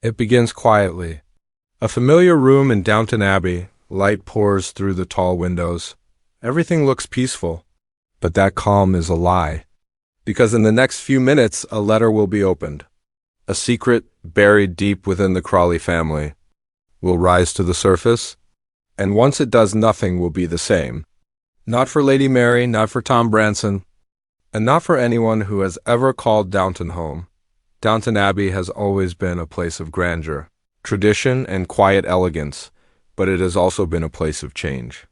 It begins quietly. A familiar room in Downton Abbey, light pours through the tall windows. Everything looks peaceful, but that calm is a lie. Because in the next few minutes, a letter will be opened. A secret buried deep within the Crawley family will rise to the surface, and once it does, nothing will be the same. Not for Lady Mary, not for Tom Branson, and not for anyone who has ever called Downton home. Downton Abbey has always been a place of grandeur, tradition, and quiet elegance, but it has also been a place of change.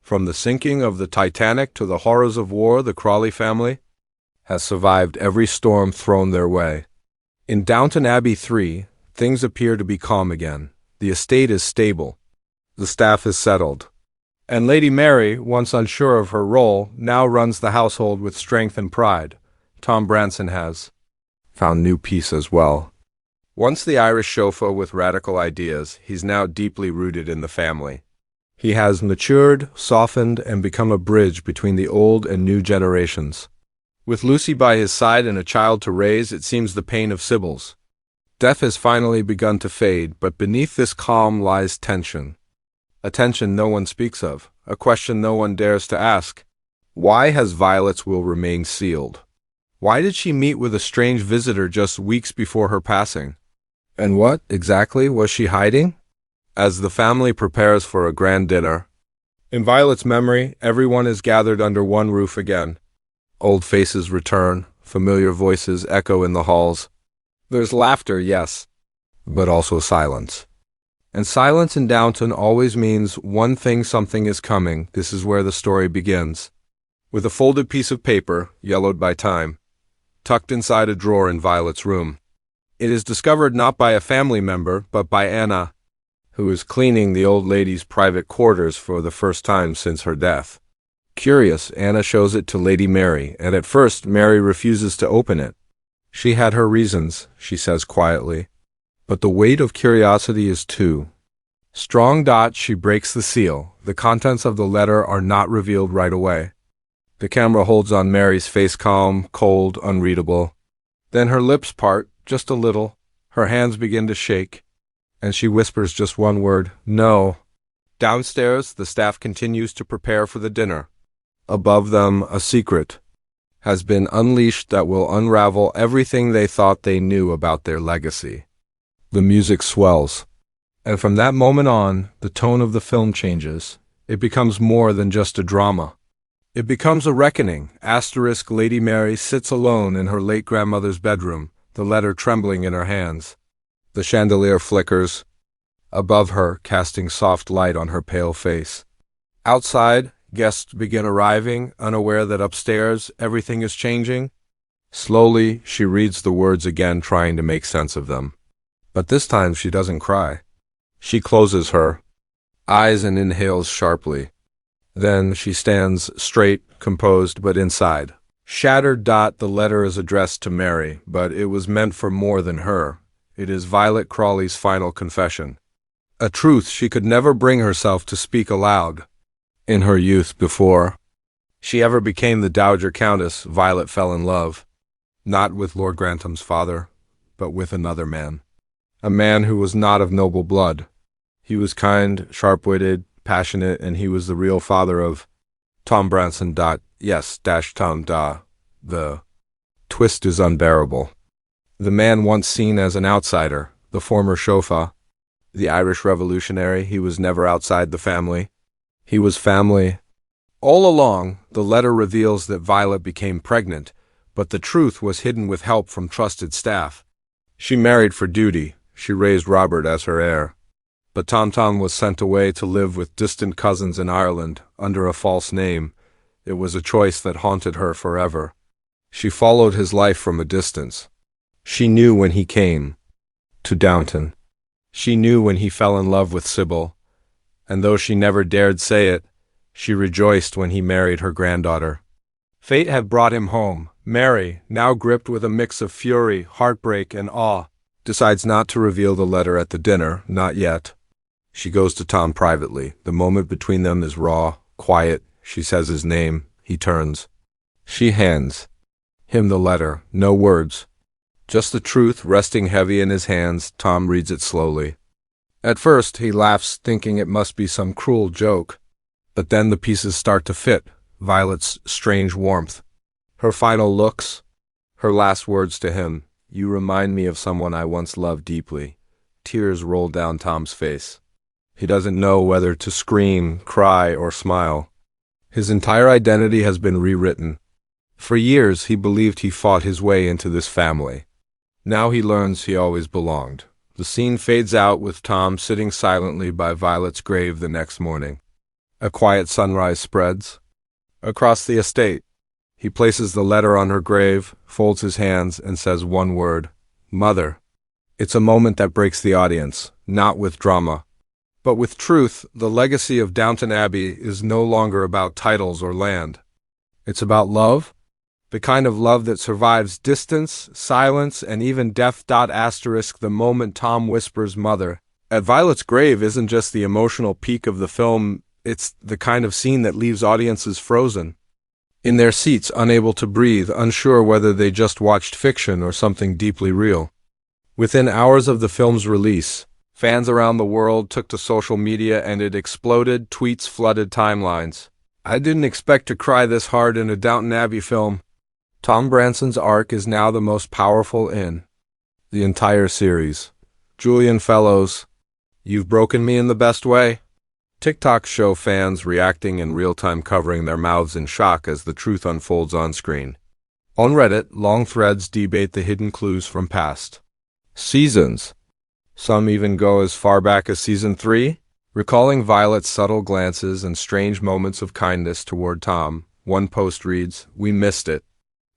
From the sinking of the Titanic to the horrors of war, the Crawley family has survived every storm thrown their way. In Downton Abbey 3, things appear to be calm again. The estate is stable. The staff is settled. And Lady Mary, once unsure of her role, now runs the household with strength and pride. Tom Branson has found new peace as well. Once the Irish chauffeur with radical ideas, he's now deeply rooted in the family. He has matured, softened, and become a bridge between the old and new generations. With Lucy by his side and a child to raise, it seems the pain of Sybil's death has finally begun to fade, but beneath this calm lies tension. A tension no one speaks of, a question no one dares to ask. Why has Violet's will remained sealed? Why did she meet with a strange visitor just weeks before her passing? And what, exactly, was she hiding? As the family prepares for a grand dinner, in Violet's memory, everyone is gathered under one roof again. Old faces return, familiar voices echo in the halls. There's laughter, yes, but also silence. And silence in Downton always means one thing: something is coming. This is where the story begins. With a folded piece of paper, yellowed by time, tucked inside a drawer in Violet's room. It is discovered not by a family member, but by Anna, who is cleaning the old lady's private quarters for the first time since her death. Curious, Anna shows it to Lady Mary, and at first Mary refuses to open it. She had her reasons, she says quietly, but the weight of curiosity is too strong. She breaks the seal. The contents of the letter are not revealed right away. The camera holds on Mary's face, calm, cold, unreadable. Then her lips part, just a little. Her hands begin to shake, and she whispers just one word: no. Downstairs, the staff continues to prepare for the dinner. Above them, a secret has been unleashed that will unravel everything they thought they knew about their legacy. The music swells, and from that moment on, the tone of the film changes. It becomes more than just a drama. It becomes a reckoning. Lady Mary sits alone in her late grandmother's bedroom, the letter trembling in her hands. The chandelier flickers above her, casting soft light on her pale face. Outside, guests begin arriving, unaware that upstairs everything is changing. Slowly, she reads the words again, trying to make sense of them. But this time she doesn't cry. She closes her eyes and inhales sharply. Then she stands straight, composed, but inside shattered. The letter is addressed to Mary, but it was meant for more than her. It is Violet Crawley's final confession. A truth she could never bring herself to speak aloud. In her youth, before she ever became the Dowager Countess, Violet fell in love, not with Lord Grantham's father, but with another man. A man who was not of noble blood. He was kind, sharp-witted, passionate, and he was the real father of Tom Branson. Yes, Tom. The twist is unbearable. The man once seen as an outsider, the former chauffeur, the Irish revolutionary, he was never outside the family. He was family. All along, the letter reveals that Violet became pregnant, but the truth was hidden with help from trusted staff. She married for duty. She raised Robert as her heir. But Tom was sent away to live with distant cousins in Ireland, under a false name. It was a choice that haunted her forever. She followed his life from a distance. She knew when he came to Downton. She knew when he fell in love with Sybil. And though she never dared say it, she rejoiced when he married her granddaughter. Fate had brought him home. Mary, now gripped with a mix of fury, heartbreak, and awe, decides not to reveal the letter at the dinner, not yet. She goes to Tom privately. The moment between them is raw, quiet. She says his name. He turns. She hands him the letter. No words, Just the truth resting heavy in his hands. Tom reads it slowly. At first, he laughs, thinking it must be some cruel joke. But then the pieces start to fit. Violet's strange warmth, her final looks, her last words to him. "You remind me of someone I once loved deeply." Tears roll down Tom's face. He doesn't know whether to scream, cry, or smile. His entire identity has been rewritten. For years, he believed he fought his way into this family. Now he learns he always belonged. The scene fades out with Tom sitting silently by Violet's grave the next morning. A quiet sunrise spreads across the estate. He places the letter on her grave, folds his hands, and says one word, "Mother." It's a moment that breaks the audience, not with drama, but with truth. The legacy of Downton Abbey is no longer about titles or land. It's about love, the kind of love that survives distance, silence, and even death. The moment Tom whispers "Mother" at Violet's grave isn't just the emotional peak of the film, it's the kind of scene that leaves audiences frozen in their seats, unable to breathe, unsure whether they just watched fiction or something deeply real. Within hours of the film's release, fans around the world took to social media and it exploded. Tweets flooded timelines. "I didn't expect to cry this hard in a Downton Abbey film." Tom Branson's arc is now the most powerful in the entire series. Julian Fellows, "You've broken me in the best way." TikToks show fans reacting in real time, covering their mouths in shock as the truth unfolds on screen. On Reddit, long threads debate the hidden clues from past seasons. Some even go as far back as season 3, recalling Violet's subtle glances and strange moments of kindness toward Tom. One post reads, "We missed it.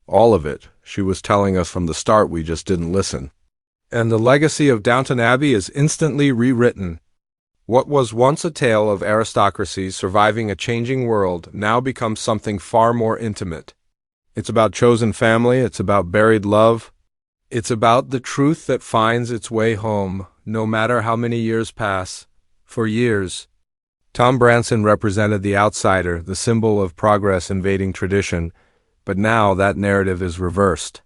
All of it. She was telling us from the start, we just didn't listen." And the legacy of Downton Abbey is instantly rewritten. What was once a tale of aristocracy surviving a changing world now becomes something far more intimate. It's about chosen family, it's about buried love, it's about the truth that finds its way home, no matter how many years pass. For years, Tom Branson represented the outsider, the symbol of progress invading tradition, but now that narrative is reversed.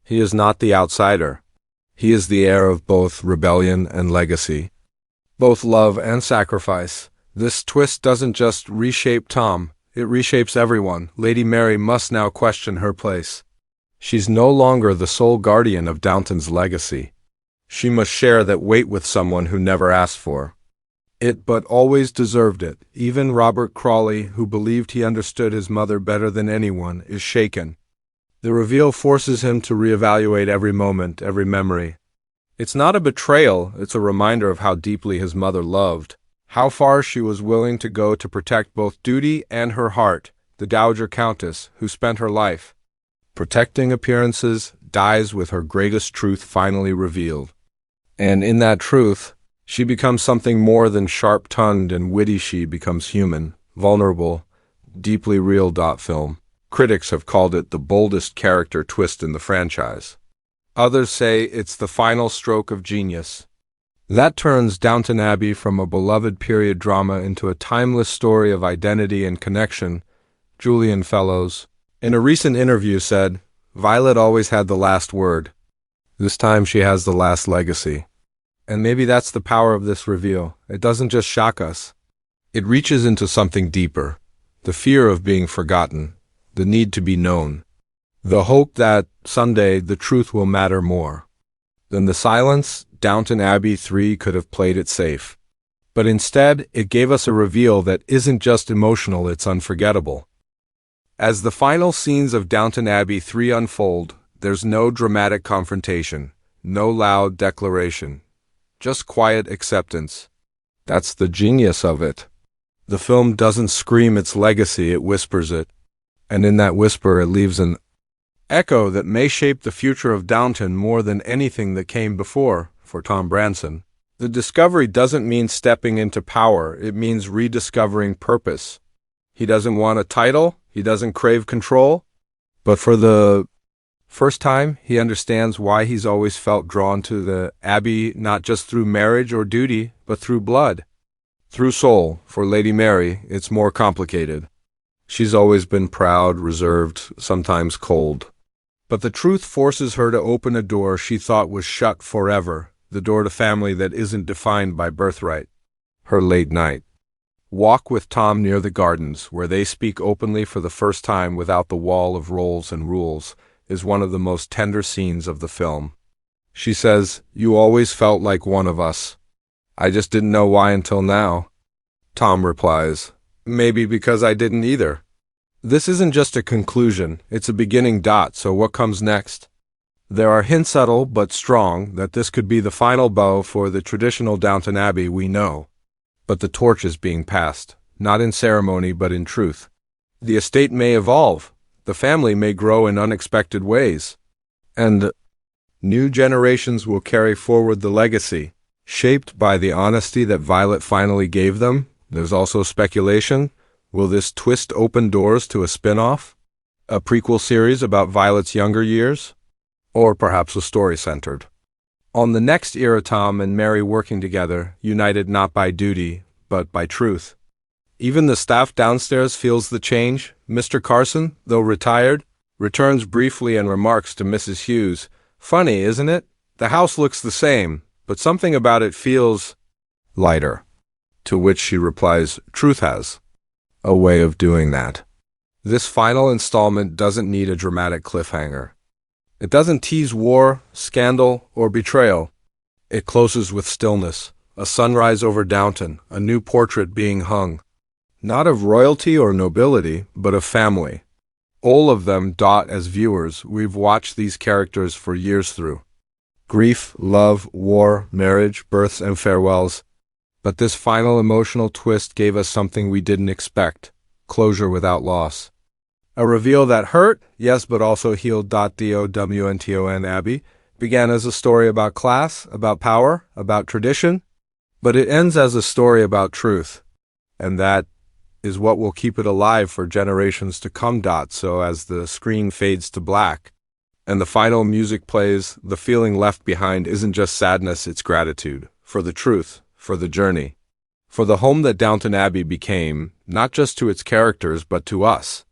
He is not the outsider. He is the heir of both rebellion and legacy, both love and sacrifice. This twist doesn't just reshape Tom, it reshapes everyone. Lady Mary must now question her place. She's no longer the sole guardian of Downton's legacy. She must share that weight with someone who never asked for it but always deserved it. Even Robert Crawley, who believed he understood his mother better than anyone, is shaken. The reveal forces him to reevaluate every moment, every memory. It's not a betrayal, it's a reminder of how deeply his mother loved, how far she was willing to go to protect both duty and her heart. The Dowager Countess, who spent her life protecting appearances, dies with her greatest truth finally revealed. And in that truth, she becomes something more than sharp-tongued and witty. She becomes human, vulnerable, deeply real. Film. Critics have called it the boldest character twist in the franchise. Others say it's the final stroke of genius. That turns Downton Abbey from a beloved period drama into a timeless story of identity and connection. Julian Fellows, in a recent interview, said, "Violet always had the last word. This time she has the last legacy." And maybe that's the power of this reveal. It doesn't just shock us. It reaches into something deeper. The fear of being forgotten. The need to be known. The hope that someday the truth will matter more than the silence. Downton Abbey 3 could have played it safe. But instead, it gave us a reveal that isn't just emotional, it's unforgettable. As the final scenes of Downton Abbey 3 unfold, there's no dramatic confrontation, no loud declaration. Just quiet acceptance. That's the genius of it. The film doesn't scream its legacy, it whispers it. And in that whisper, it leaves an echo that may shape the future of Downton more than anything that came before. For Tom Branson, the discovery doesn't mean stepping into power, it means rediscovering purpose. He doesn't want a title, he doesn't crave control, but for the first time, he understands why he's always felt drawn to the Abbey, not just through marriage or duty, but through blood, through soul. For Lady Mary, it's more complicated. She's always been proud, reserved, sometimes cold. But the truth forces her to open a door she thought was shut forever, the door to family that isn't defined by birthright. Her late night walk with Tom near the gardens, where they speak openly for the first time without the wall of roles and rules, is one of the most tender scenes of the film. She says, "You always felt like one of us. I just didn't know why until now." Tom replies, "Maybe because I didn't either." This isn't just a conclusion, it's a beginning. So what comes next? There are hints, subtle but strong, that this could be the final bow for the traditional Downton Abbey we know. But the torch is being passed, not in ceremony but in truth. The estate may evolve, the family may grow in unexpected ways, and new generations will carry forward the legacy, shaped by the honesty that Violet finally gave them. There's also speculation. Will this twist open doors to a spin-off? A prequel series about Violet's younger years? Or perhaps a story centered on the next era, Tom and Mary working together, united not by duty, but by truth. Even the staff downstairs feels the change. Mr. Carson, though retired, returns briefly and remarks to Mrs. Hughes, "Funny, isn't it? The house looks the same, but something about it feels lighter." To which she replies, "Truth has a way of doing that." This final installment doesn't need a dramatic cliffhanger. It doesn't tease war, scandal, or betrayal. It closes with stillness, a sunrise over Downton, a new portrait being hung. Not of royalty or nobility, but of family. All of them. As viewers, we've watched these characters for years through grief, love, war, marriage, births, and farewells. But this final emotional twist gave us something we didn't expect: closure without loss. A reveal that hurt, yes, but also healed. Downton Abbey began as a story about class, about power, about tradition, but it ends as a story about truth. And that is what will keep it alive for generations to come. So as the screen fades to black and the final music plays, the feeling left behind isn't just sadness, it's gratitude for the truth, for the journey, for the home that Downton Abbey became, not just to its characters but to us.